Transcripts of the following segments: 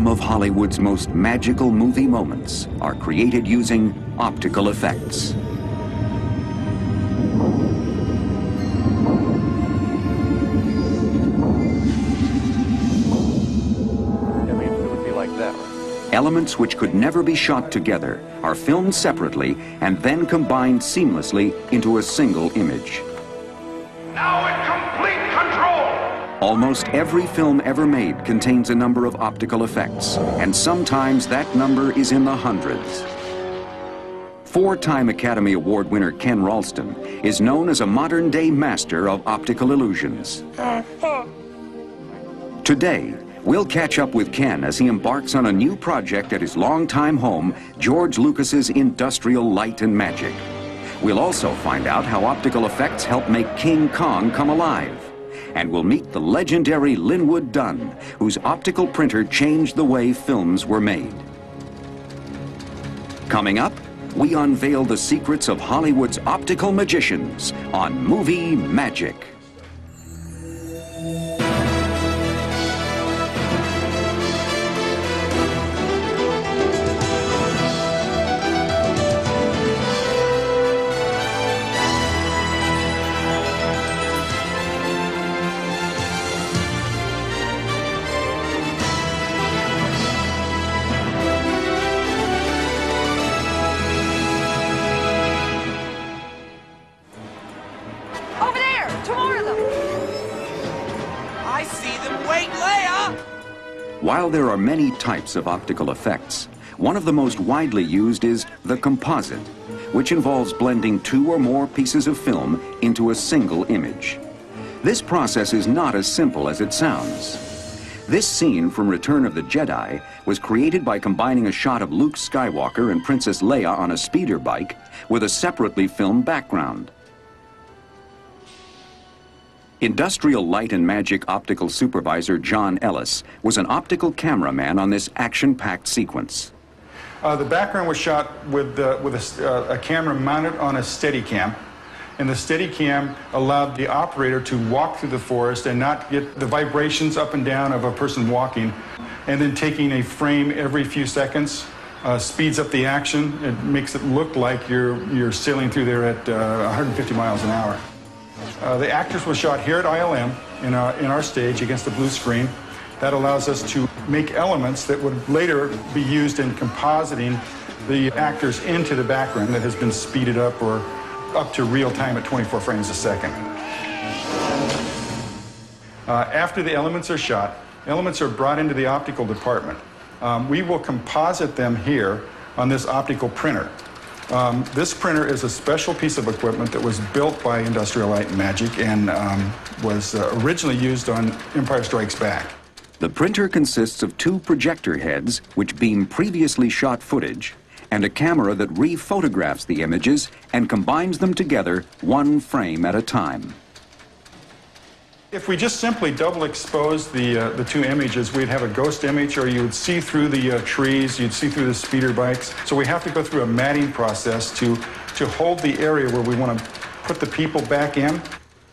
Some of Hollywood's most magical movie moments are created using optical effects. Elements which could never be shot together are filmed separately and then combined seamlessly into a single image. Now in complete control! Almost every film ever made contains a number of optical effects, and sometimes that number is in the hundreds. Four-time Academy Award winner Ken Ralston is known as a modern-day master of optical illusions. Today, we'll catch up with Ken as he embarks on a new project at his longtime home, George Lucas's Industrial Light and Magic. We'll also find out how optical effects help make King Kong come alive. And we'll meet the legendary Linwood Dunn, whose optical printer changed the way films were made. Coming up, we unveil the secrets of Hollywood's optical magicians on Movie Magic. While there are many types of optical effects, one of the most widely used is the composite, which involves blending two or more pieces of film into a single image. This process is not as simple as it sounds. This scene from Return of the Jedi was created by combining a shot of Luke Skywalker and Princess Leia on a speeder bike with a separately filmed background. Industrial Light and Magic optical supervisor John Ellis was an optical cameraman on this action-packed sequence. The background was shot with a camera mounted on a Steadicam, and the Steadicam allowed the operator to walk through the forest and not get the vibrations up and down of a person walking, and then taking a frame every few seconds speeds up the action. It makes it look like you're sailing through there at 150 miles an hour. The actors were shot here at ILM in our stage against the blue screen. That allows us to make elements that would later be used in compositing the actors into the background that has been speeded up or up to real time at 24 frames a second. After the elements are shot, elements are brought into the optical department. We will composite them here on this optical printer. This printer is a special piece of equipment that was built by Industrial Light and Magic and was originally used on Empire Strikes Back. The printer consists of two projector heads which beam previously shot footage and a camera that re-photographs the images and combines them together one frame at a time. If we just simply double expose the two images, we'd have a ghost image, or you would see through the trees, you'd see through the speeder bikes. So we have to go through a matting process to hold the area where we want to put the people back in.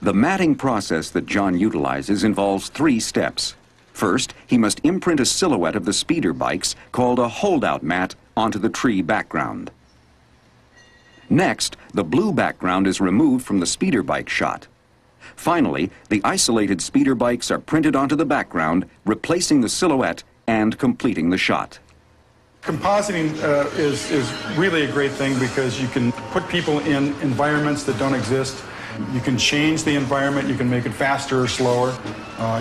The matting process that John utilizes involves three steps. First, he must imprint a silhouette of the speeder bikes called a holdout mat onto the tree background. Next, the blue background is removed from the speeder bike shot. Finally, the isolated speeder bikes are printed onto the background, replacing the silhouette and completing the shot. Compositing is really a great thing because you can put people in environments that don't exist. You can change the environment, you can make it faster or slower,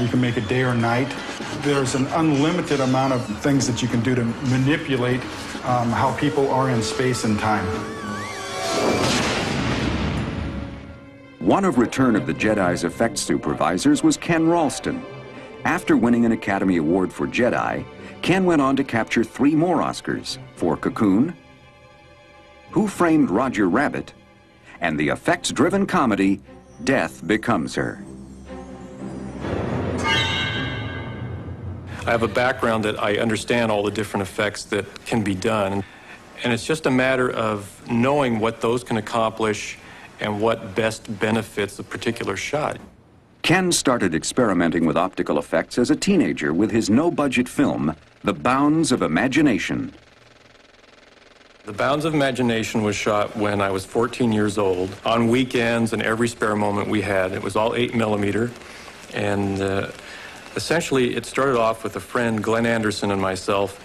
you can make it day or night. There's an unlimited amount of things that you can do to manipulate how people are in space and time. One of Return of the Jedi's effects supervisors was Ken Ralston. After winning an Academy Award for Jedi, Ken went on to capture 3 more Oscars for Cocoon, Who Framed Roger Rabbit, and the effects-driven comedy Death Becomes Her. I have a background that I understand all the different effects that can be done, and it's just a matter of knowing what those can accomplish and what best benefits a particular shot. Ken started experimenting with optical effects as a teenager with his no-budget film, The Bounds of Imagination. The Bounds of Imagination was shot when I was 14 years old, on weekends and every spare moment we had. It was all 8mm, and essentially it started off with a friend, Glenn Anderson, and myself,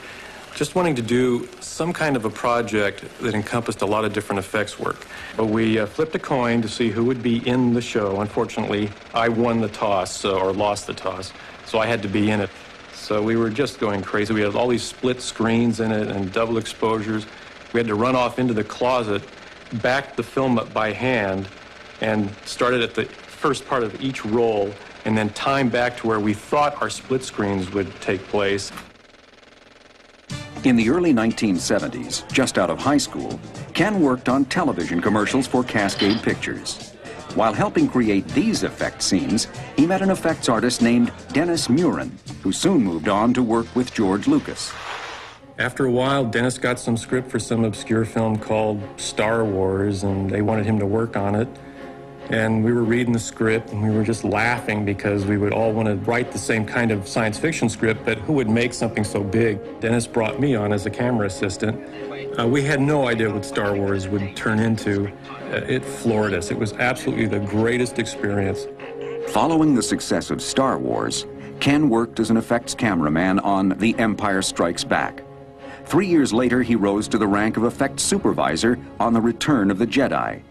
just wanting to do some kind of a project that encompassed a lot of different effects work. But we flipped a coin to see who would be in the show. Unfortunately, I won the toss, or lost the toss, so I had to be in it. So we were just going crazy. We had all these split screens in it and double exposures. We had to run off into the closet, back the film up by hand, and started at the first part of each roll, and then time back to where we thought our split screens would take place. In the early 1970s, just out of high school, Ken worked on television commercials for Cascade Pictures. While helping create these effect scenes, he met an effects artist named Dennis Murin, who soon moved on to work with George Lucas. After a while, Dennis got some script for some obscure film called Star Wars, and they wanted him to work on it. And we were reading the script, and we were just laughing because we would all want to write the same kind of science fiction script, but who would make something so big? Dennis brought me on as a camera assistant. We had no idea what Star Wars would turn into. It floored us. It was absolutely the greatest experience. Following the success of Star Wars, Ken worked as an effects cameraman on The Empire Strikes Back. 3 years later, he rose to the rank of effects supervisor on The Return of the Jedi.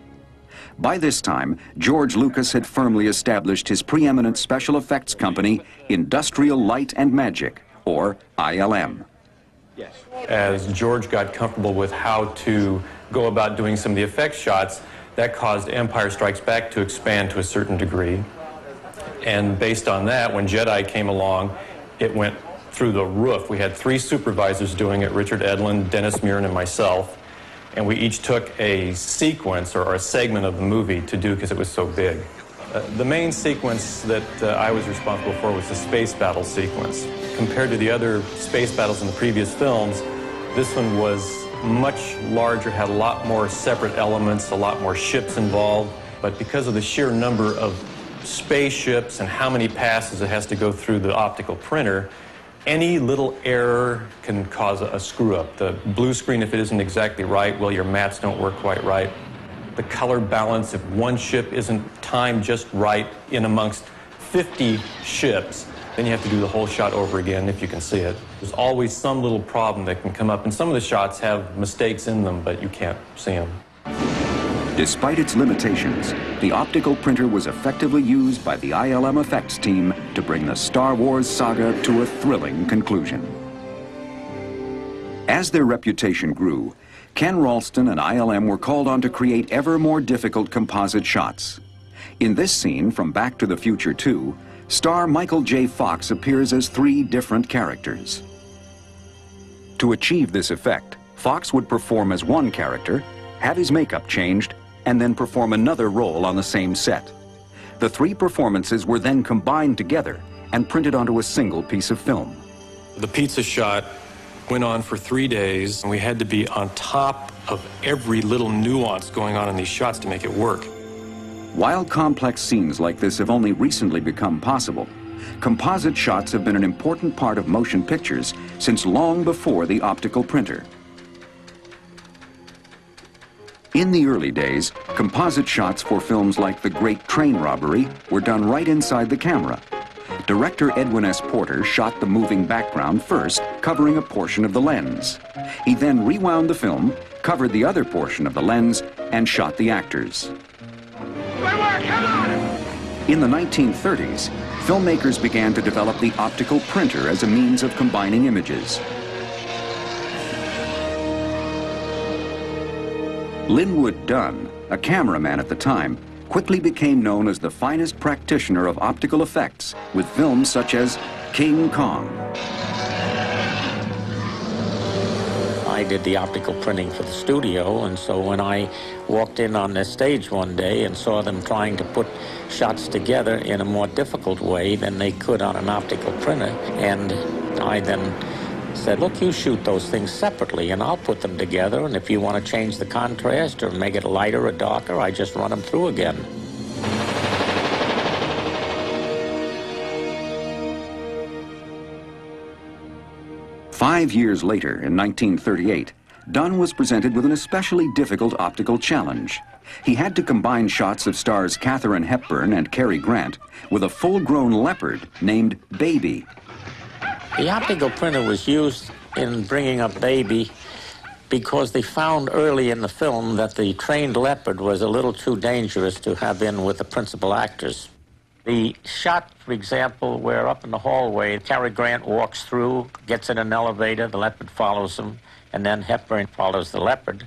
By this time, George Lucas had firmly established his preeminent special effects company, Industrial Light and Magic, or ILM. As George got comfortable with how to go about doing some of the effects shots, that caused Empire Strikes Back to expand to a certain degree. And based on that, when Jedi came along, it went through the roof. We had 3 supervisors doing it, Richard Edlund, Dennis Murin, and myself. And we each took a sequence or a segment of the movie to do because it was so big. The main sequence that I was responsible for was the space battle sequence. Compared to the other space battles in the previous films, this one was much larger, had a lot more separate elements, a lot more ships involved. But because of the sheer number of spaceships and how many passes it has to go through the optical printer, any little error can cause a screw-up. The blue screen, if it isn't exactly right, well, your mats don't work quite right. The color balance, if one ship isn't timed just right in amongst 50 ships, then you have to do the whole shot over again if you can see it. There's always some little problem that can come up, and some of the shots have mistakes in them, but you can't see them. Despite its limitations, the optical printer was effectively used by the ILM effects team to bring the Star Wars saga to a thrilling conclusion. As their reputation grew, Ken Ralston and ILM were called on to create ever more difficult composite shots. In this scene from Back to the Future 2, star Michael J. Fox appears as 3 different characters. To achieve this effect, Fox would perform as one character, have his makeup changed, and then perform another role on the same set. The 3 performances were then combined together and printed onto a single piece of film. The pizza shot went on for 3 days, and we had to be on top of every little nuance going on in these shots to make it work. While complex scenes like this have only recently become possible, composite shots have been an important part of motion pictures since long before the optical printer. In the early days, composite shots for films like The Great Train Robbery were done right inside the camera. Director Edwin S. Porter shot the moving background first, covering a portion of the lens. He then rewound the film, covered the other portion of the lens, and shot the actors. In the 1930s, filmmakers began to develop the optical printer as a means of combining images. Linwood Dunn, a cameraman at the time, quickly became known as the finest practitioner of optical effects with films such as King Kong. I did the optical printing for the studio, and so when I walked in on their stage one day and saw them trying to put shots together in a more difficult way than they could on an optical printer, and I then said, look, you shoot those things separately and I'll put them together, and if you want to change the contrast or make it lighter or darker, I just run them through again. 5 years later, in 1938, Dunn was presented with an especially difficult optical challenge. He had to combine shots of stars Katharine Hepburn and Cary Grant with a full-grown leopard named Baby. The optical printer was used in bringing up Baby because they found early in the film that the trained leopard was a little too dangerous to have in with the principal actors. The shot, for example, where up in the hallway, Cary Grant walks through, gets in an elevator, the leopard follows him, and then Hepburn follows the leopard,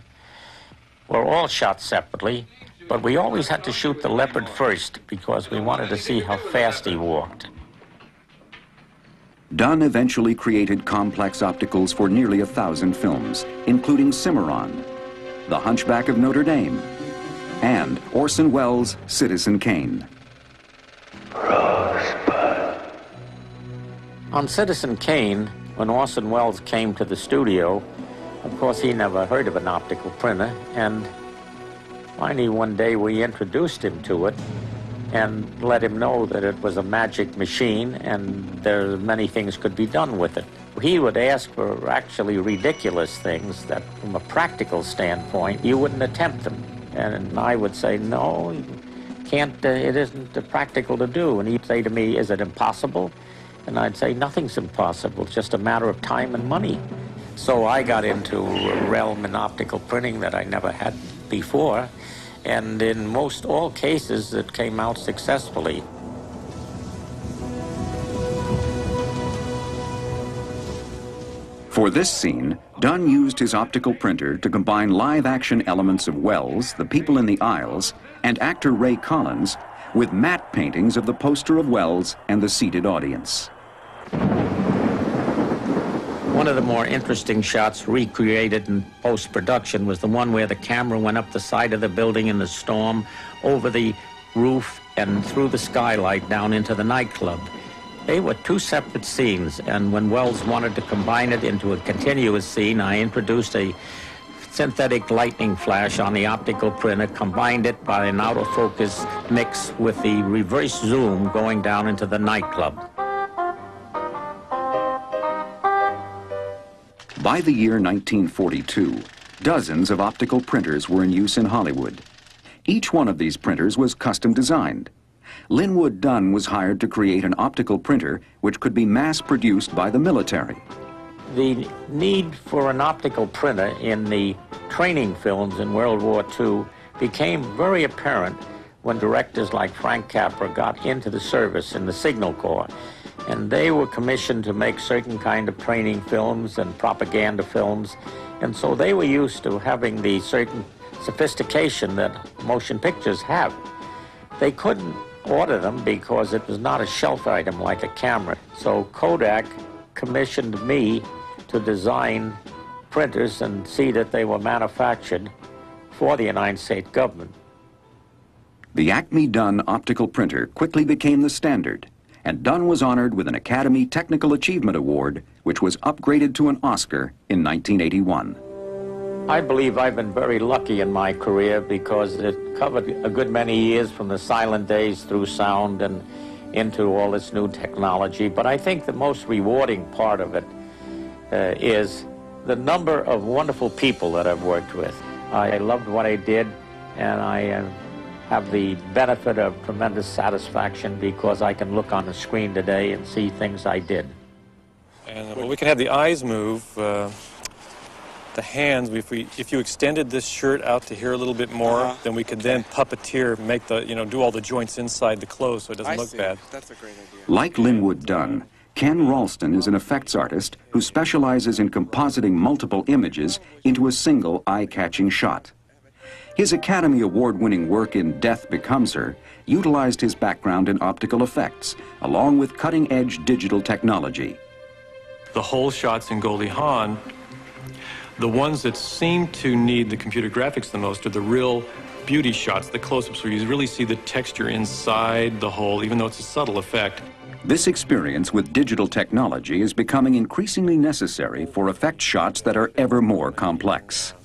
were all shot separately, but we always had to shoot the leopard first because we wanted to see how fast he walked. Dunn eventually created complex opticals for nearly 1,000 films, including Cimarron, The Hunchback of Notre Dame, and Orson Welles' Citizen Kane. On Citizen Kane, when Orson Welles came to the studio, of course he never heard of an optical printer, and finally one day we introduced him to it and let him know that it was a magic machine and there many things could be done with it. He would ask for actually ridiculous things that from a practical standpoint you wouldn't attempt them. And I would say, no, you can't, it isn't practical to do. And he'd say to me, is it impossible? And I'd say, nothing's impossible, it's just a matter of time and money. So I got into a realm in optical printing that I never had before. And in most all cases, it came out successfully. For this scene, Dunn used his optical printer to combine live-action elements of Wells, the people in the aisles, and actor Ray Collins with matte paintings of the poster of Wells and the seated audience. One of the more interesting shots recreated in post-production was the one where the camera went up the side of the building in the storm, over the roof and through the skylight down into the nightclub. They were two separate scenes, and when Wells wanted to combine it into a continuous scene, I introduced a synthetic lightning flash on the optical printer, combined it by an out-of-focus mix with the reverse zoom going down into the nightclub. By the year 1942, dozens of optical printers were in use in Hollywood. Each one of these printers was custom designed. Linwood Dunn was hired to create an optical printer which could be mass-produced by the military. The need for an optical printer in the training films in World War II became very apparent when directors like Frank Capra got into the service in the Signal Corps. And they were commissioned to make certain kind of training films and propaganda films. And so they were used to having the certain sophistication that motion pictures have. They couldn't order them because it was not a shelf item like a camera. So Kodak commissioned me to design printers and see that they were manufactured for the United States government. The Acme Dunn optical printer quickly became the standard, and Dunn was honored with an Academy Technical Achievement Award, which was upgraded to an Oscar in 1981. I believe I've been very lucky in my career because it covered a good many years from the silent days through sound and into all this new technology. But I think the most rewarding part of it is the number of wonderful people that I've worked with. I loved what I did, and I have the benefit of tremendous satisfaction because I can look on the screen today and see things I did. And well, we can have the eyes move, the hands. If you extended this shirt out to here a little bit more, then we could then puppeteer, make the, do all the joints inside the clothes so it doesn't look bad. That's a great idea. Like Linwood Dunn, Ken Ralston is an effects artist who specializes in compositing multiple images into a single eye-catching shot. His Academy Award-winning work in Death Becomes Her utilized his background in optical effects, along with cutting-edge digital technology. The whole shots in Goldie Hawn, the ones that seem to need the computer graphics the most are the real beauty shots, the close-ups where you really see the texture inside the hole, even though it's a subtle effect. This experience with digital technology is becoming increasingly necessary for effect shots that are ever more complex.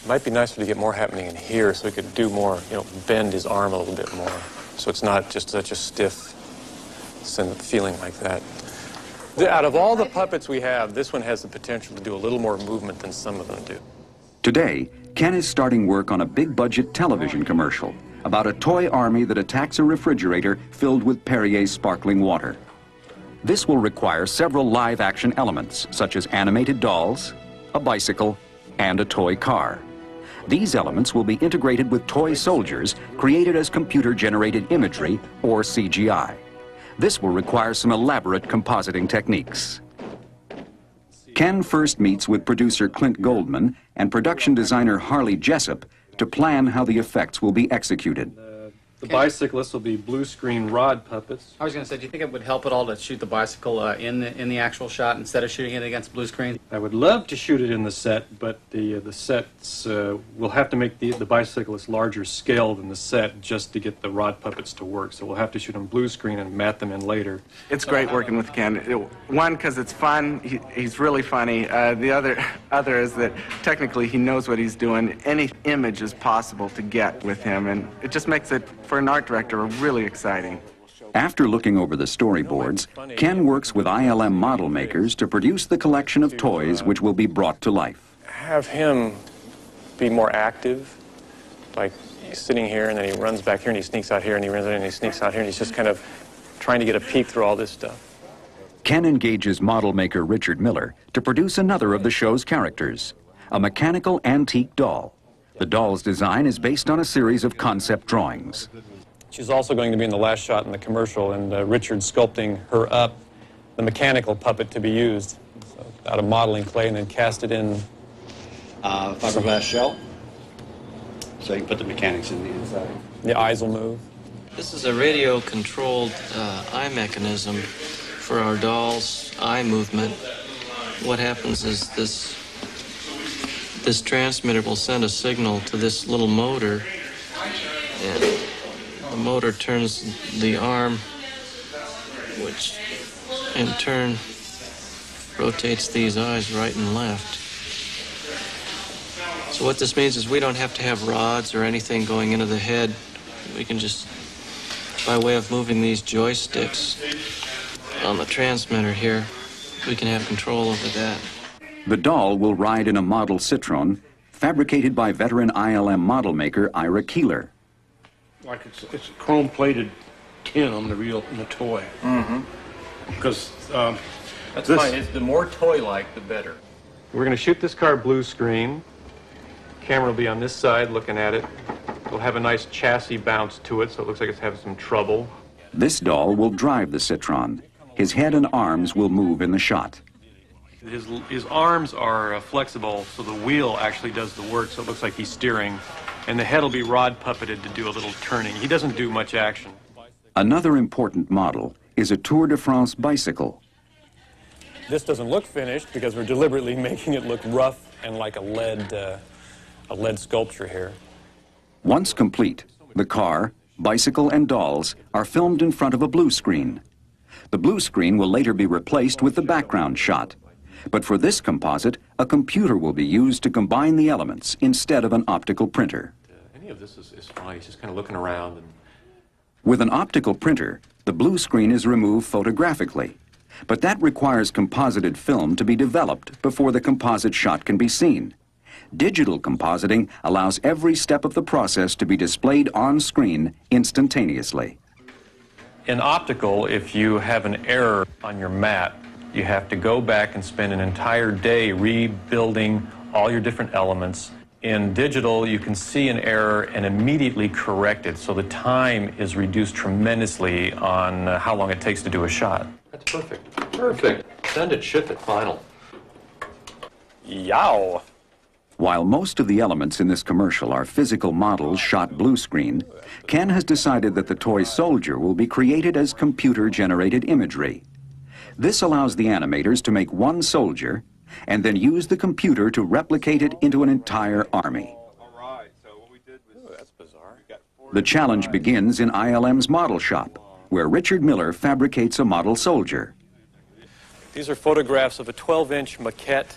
It might be nicer to get more happening in here so we could do more, bend his arm a little bit more. So it's not just such a stiff feeling like that. Out of all the puppets we have, this one has the potential to do a little more movement than some of them do. Today, Ken is starting work on a big-budget television commercial about a toy army that attacks a refrigerator filled with Perrier's sparkling water. This will require several live-action elements, such as animated dolls, a bicycle, and a toy car. These elements will be integrated with toy soldiers created as computer-generated imagery, or CGI. This will require some elaborate compositing techniques. Ken first meets with producer Clint Goldman and production designer Harley Jessup to plan how the effects will be executed. The bicyclists will be blue screen rod puppets. I was going to say, do you think it would help at all to shoot the bicycle in the actual shot instead of shooting it against blue screen? I would love to shoot it in the set, but the sets will have to make the bicyclists larger scale than the set just to get the rod puppets to work. So we'll have to shoot them blue screen and mat them in later. It's great working with Ken. One, because it's fun. He's really funny. The other is that technically he knows what he's doing. Any image is possible to get with him, and it just makes it, for an art director, really exciting. After looking over the storyboards, Ken works with ILM model makers to produce the collection of toys which will be brought to life. Have him be more active, like he's sitting here and then he runs back here and he sneaks out here and he runs in and he sneaks out here and he's just kind of trying to get a peek through all this stuff. Ken engages model maker Richard Miller to produce another of the show's characters, a mechanical antique doll. The doll's design is based on a series of concept drawings. She's also going to be in the last shot in the commercial, and Richard's sculpting her up, the mechanical puppet to be used, so, out of modeling clay and then cast it in. Fiberglass shell, so you can put the mechanics in the inside. The eyes will move. This is a radio-controlled eye mechanism for our doll's eye movement. What happens is this transmitter will send a signal to this little motor, and the motor turns the arm, which in turn rotates these eyes right and left. So what this means is we don't have to have rods or anything going into the head. We can just, by way of moving these joysticks on the transmitter here, we can have control over that. The doll will ride in a model Citroen fabricated by veteran ILM model maker Ira Keeler. Like it's a chrome-plated tin on the toy. Mm-hmm. Because That's fine. The more toy-like, the better. We're going to shoot this car blue screen. Camera will be on this side looking at it. It'll have a nice chassis bounce to it, so it looks like it's having some trouble. This doll will drive the Citroen. His head and arms will move in the shot. His arms are flexible, so the wheel actually does the work, so it looks like he's steering. And the head will be rod puppeted to do a little turning. He doesn't do much action. Another important model is a Tour de France bicycle. This doesn't look finished because we're deliberately making it look rough and like a lead sculpture here. Once complete, the car, bicycle, and dolls are filmed in front of a blue screen. The blue screen will later be replaced with the background shot. But for this composite, a computer will be used to combine the elements instead of an optical printer. Any of this is fine. He's just kind of looking around. With an optical printer, the blue screen is removed photographically. But that requires composited film to be developed before the composite shot can be seen. Digital compositing allows every step of the process to be displayed on screen instantaneously. In optical, if you have an error on your mat, you have to go back and spend an entire day rebuilding all your different elements. In digital, you can see an error and immediately correct it, so the time is reduced tremendously on how long it takes to do a shot. That's perfect. Perfect. Send it, ship it, final. Yow! While most of the elements in this commercial are physical models shot blue screen, Ken has decided that the toy soldier will be created as computer-generated imagery. This allows the animators to make one soldier and then use the computer to replicate it into an entire army. That's bizarre. The challenge begins in ILM's model shop, where Richard Miller fabricates a model soldier. These are photographs of a 12-inch maquette,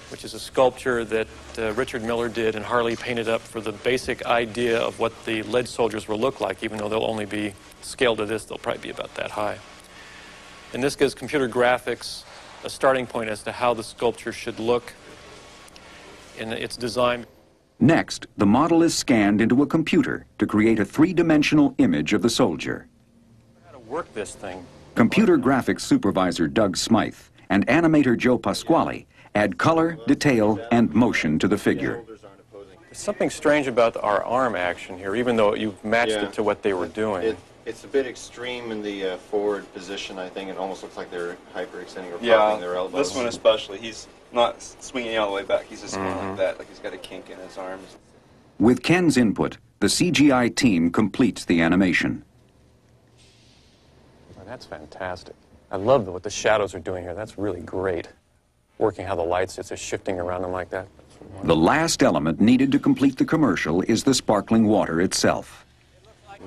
which is a sculpture that Richard Miller did and Harley painted up for the basic idea of what the lead soldiers will look like. Even though they'll only be scaled to this, they'll probably be about that high. And this gives computer graphics a starting point as to how the sculpture should look in its design. Next, the model is scanned into a computer to create a three-dimensional image of the soldier. How to work this thing. Computer graphics supervisor Doug Smythe and animator Joe Pasquale add color, detail, and motion to the figure. There's something strange about our arm action here, even though you've matched it to what they were doing. It's a bit extreme in the forward position, I think. It almost looks like they're hyperextending or popping their elbows. This one especially. He's not swinging all the way back. He's just going like that, like he's got a kink in his arms. With Ken's input, the CGI team completes the animation. Well, that's fantastic. I love what the shadows are doing here. That's really great. Working how the lights are shifting around them like that. The last element needed to complete the commercial is the sparkling water itself.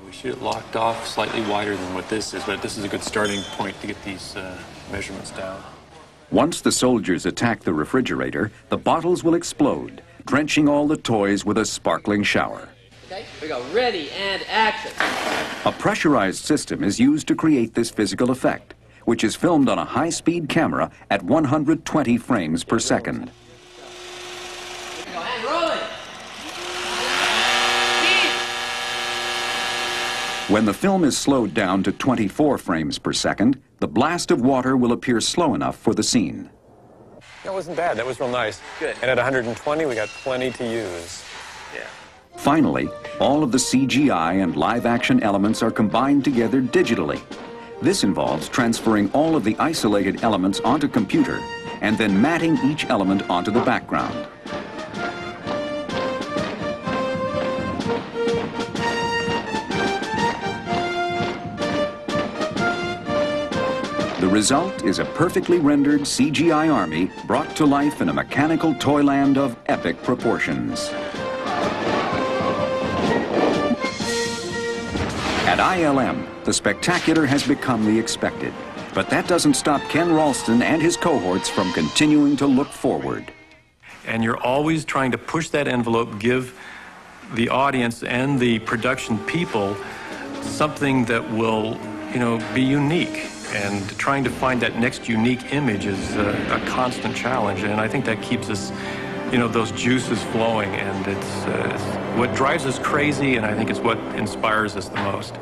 We shoot it locked off slightly wider than what this is, but this is a good starting point to get these measurements down. Once the soldiers attack the refrigerator, the bottles will explode, drenching all the toys with a sparkling shower. Okay, we go. Ready and action. A pressurized system is used to create this physical effect, which is filmed on a high-speed camera at 120 frames per second. Go, and rolling. When the film is slowed down to 24 frames per second, the blast of water will appear slow enough for the scene. That wasn't bad. That was real nice. Good. And at 120, we got plenty to use. Yeah. Finally, all of the CGI and live-action elements are combined together digitally. This involves transferring all of the isolated elements onto computer and then matting each element onto the background. The result is a perfectly rendered CGI army brought to life in a mechanical toyland of epic proportions. At ILM, the spectacular has become the expected. But that doesn't stop Ken Ralston and his cohorts from continuing to look forward. And you're always trying to push that envelope, give the audience and the production people something that will, be unique. And trying to find that next unique image is a constant challenge. And I think that keeps us, those juices flowing. And it's what drives us crazy, and I think it's what inspires us the most.